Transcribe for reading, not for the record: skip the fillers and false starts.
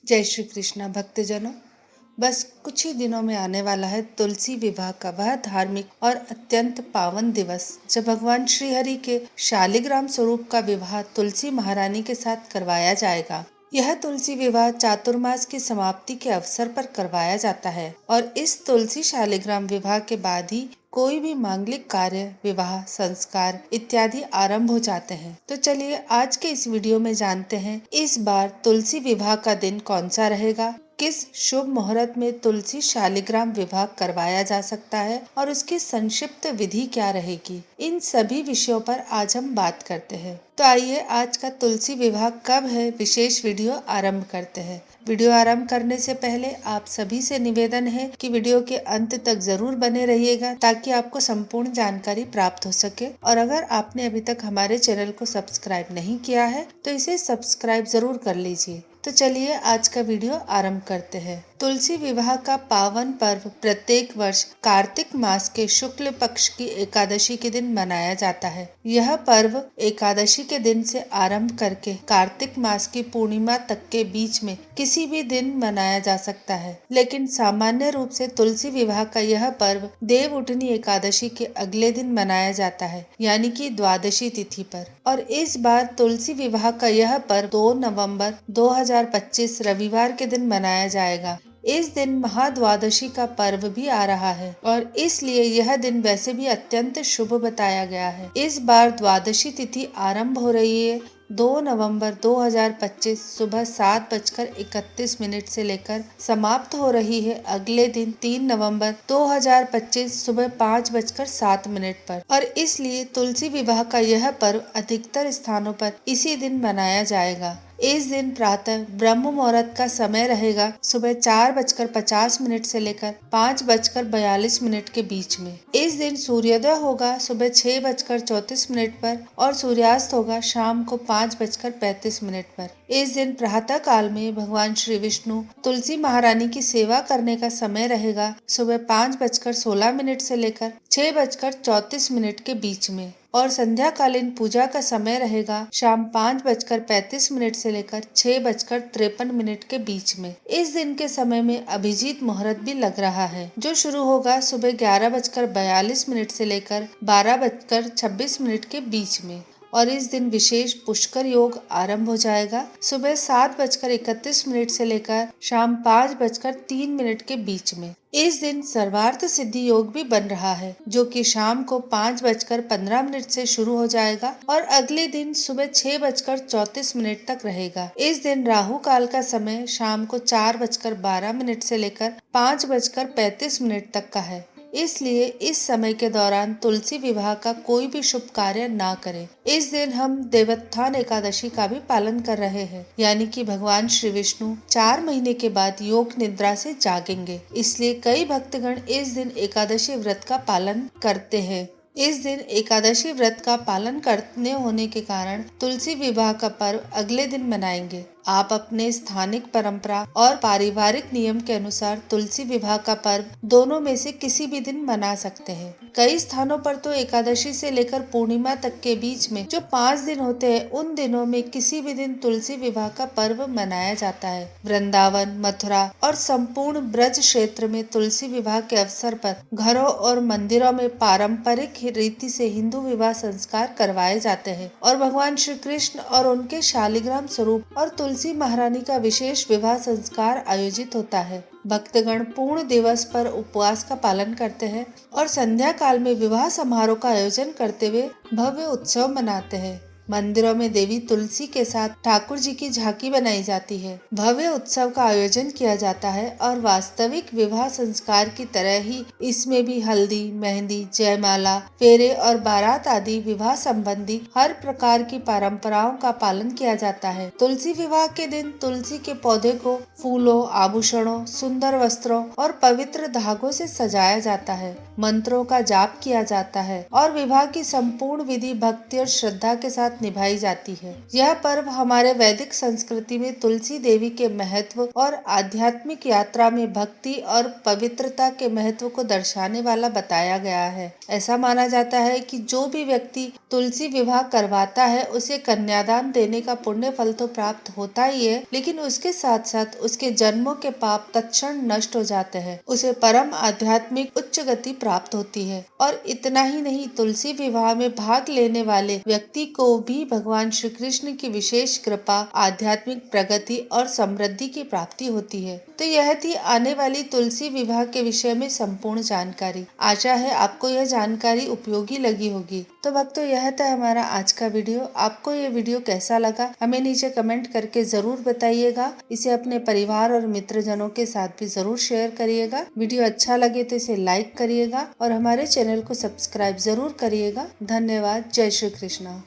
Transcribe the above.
जय श्री कृष्णा भक्तजनों। बस कुछ ही दिनों में आने वाला है तुलसी विवाह का वह धार्मिक और अत्यंत पावन दिवस, जब भगवान श्री हरि के शालिग्राम स्वरूप का विवाह तुलसी महारानी के साथ करवाया जाएगा। यह तुलसी विवाह चातुर्मास की समाप्ति के अवसर पर करवाया जाता है और इस तुलसी शालिग्राम विवाह के बाद ही कोई भी मांगलिक कार्य, विवाह, संस्कार इत्यादि आरंभ हो जाते हैं। तो चलिए आज के इस वीडियो में जानते हैं इस बार तुलसी विवाह का दिन कौन सा रहेगा, किस शुभ मुहूर्त में तुलसी शालिग्राम विवाह करवाया जा सकता है और उसकी संक्षिप्त विधि क्या रहेगी। इन सभी विषयों पर आज हम बात करते हैं। तो आइए आज का तुलसी विवाह कब है विशेष वीडियो आरंभ करते हैं। वीडियो आरंभ करने से पहले आप सभी से निवेदन है कि वीडियो के अंत तक जरूर बने रहिएगा ताकि आपको संपूर्ण जानकारी प्राप्त हो सके। और अगर आपने अभी तक हमारे चैनल को सब्सक्राइब नहीं किया है तो इसे सब्सक्राइब जरूर कर लीजिए। तो चलिए आज का वीडियो आरंभ करते हैं। तुलसी विवाह का पावन पर्व प्रत्येक वर्ष कार्तिक मास के शुक्ल पक्ष की एकादशी के दिन मनाया जाता है। यह पर्व एकादशी के दिन से आरंभ करके कार्तिक मास की पूर्णिमा तक के बीच में किसी भी दिन मनाया जा सकता है, लेकिन सामान्य रूप से तुलसी विवाह का यह पर्व देव उठनी एकादशी के अगले दिन मनाया जाता है, यानी कि द्वादशी तिथि पर। और इस बार तुलसी विवाह का यह पर्व 2 नवंबर 2025 रविवार के दिन मनाया जाएगा। इस दिन महाद्वादशी का पर्व भी आ रहा है और इसलिए यह दिन वैसे भी अत्यंत शुभ बताया गया है। इस बार द्वादशी तिथि आरंभ हो रही है 2 नवंबर 2025 सुबह 7:31 से लेकर समाप्त हो रही है अगले दिन 3 नवंबर 2025 सुबह 5:07 पर। और इसलिए तुलसी विवाह का यह पर्व अधिकतर स्थानों पर इसी दिन मनाया जाएगा। इस दिन प्रातः ब्रह्म मुहूर्त का समय रहेगा सुबह 4:50 से लेकर 5:42 के बीच में। इस दिन सूर्योदय होगा सुबह 6:34 पर और सूर्यास्त होगा शाम को 5:35 पर। इस दिन प्रातः काल में भगवान श्री विष्णु तुलसी महारानी की सेवा करने का समय रहेगा सुबह 5:16 से लेकर 6:34 के बीच में और संध्या कालीन पूजा का समय रहेगा शाम 5:35 से लेकर 6:53 के बीच में। इस दिन के समय में अभिजीत मुहूर्त भी लग रहा है, जो शुरू होगा सुबह 11:42 से लेकर 12:26 के बीच में। और इस दिन विशेष पुष्कर योग आरंभ हो जाएगा सुबह 7:31 से लेकर शाम 5:03 के बीच में। इस दिन सर्वार्थ सिद्धि योग भी बन रहा है, जो कि शाम को 5:15 से शुरू हो जाएगा और अगले दिन सुबह 6:34 तक रहेगा। इस दिन राहु काल का समय शाम को 4:12 से लेकर 5:35 तक का है। इसलिए इस समय के दौरान तुलसी विवाह का कोई भी शुभ कार्य ना करें। इस दिन हम देवोत्थान एकादशी का भी पालन कर रहे हैं, यानी कि भगवान श्री विष्णु 4 महीने के बाद योग निद्रा से जागेंगे। इसलिए कई भक्तगण इस दिन एकादशी व्रत का पालन करते हैं। इस दिन एकादशी व्रत का पालन करने होने के कारण तुलसी विवाह का पर्व अगले दिन मनाएंगे। आप अपने स्थानिक परंपरा और पारिवारिक नियम के अनुसार तुलसी विवाह का पर्व दोनों में से किसी भी दिन मना सकते हैं। कई स्थानों पर तो एकादशी से लेकर पूर्णिमा तक के बीच में जो 5 दिन होते हैं, उन दिनों में किसी भी दिन तुलसी विवाह का पर्व मनाया जाता है। वृंदावन, मथुरा और संपूर्ण ब्रज क्षेत्र में तुलसी विवाह के अवसर पर घरों और मंदिरों में पारंपरिक रीति से हिंदू विवाह संस्कार करवाए जाते हैं और भगवान श्री कृष्ण और उनके शालिग्राम स्वरूप और तुलसी महारानी का विशेष विवाह संस्कार आयोजित होता है। भक्तगण पूर्ण दिवस पर उपवास का पालन करते हैं और संध्या काल में विवाह समारोह का आयोजन करते हुए भव्य उत्सव मनाते हैं। मंदिरों में देवी तुलसी के साथ ठाकुर जी की झांकी बनाई जाती है। भव्य उत्सव का आयोजन किया जाता है और वास्तविक विवाह संस्कार की तरह ही इसमें भी हल्दी, मेहंदी, जयमाला, फेरे और बारात आदि विवाह संबंधी हर प्रकार की परंपराओं का पालन किया जाता है। तुलसी विवाह के दिन तुलसी के पौधे को फूलों, आभूषणों, सुंदर वस्त्रों और पवित्र धागों से सजाया जाता है। मंत्रों का जाप किया जाता है और विवाह की संपूर्ण विधि भक्ति और श्रद्धा के साथ साथ निभाई जाती है। यह पर्व हमारे वैदिक संस्कृति में तुलसी देवी के महत्व और आध्यात्मिक यात्रा में भक्ति और पवित्रता के महत्व को दर्शाने वाला बताया गया है। ऐसा माना जाता है कि जो भी व्यक्ति तुलसी विवाह करवाता है उसे कन्यादान देने का पुण्य फल तो प्राप्त होता ही है, लेकिन उसके साथ साथ उसके जन्मों के पाप तत्क्षण नष्ट हो जाते हैं। उसे परम आध्यात्मिक उच्च गति प्राप्त होती है। और इतना ही नहीं, तुलसी विवाह में भाग लेने वाले व्यक्ति को भी भगवान श्री कृष्ण की विशेष कृपा, आध्यात्मिक प्रगति और समृद्धि की प्राप्ति होती है। तो यह थी आने वाली तुलसी विवाह के विषय में संपूर्ण जानकारी। आशा है आपको यह जानकारी उपयोगी लगी होगी। तो भक्तों, यह था हमारा आज का वीडियो। आपको ये वीडियो कैसा लगा हमें नीचे कमेंट करके जरूर बताइएगा। इसे अपने परिवार और मित्रजनों के साथ भी जरूर शेयर करिएगा। वीडियो अच्छा लगे तो इसे लाइक करिएगा और हमारे चैनल को सब्सक्राइब जरूर करिएगा। धन्यवाद। जय श्री कृष्ण।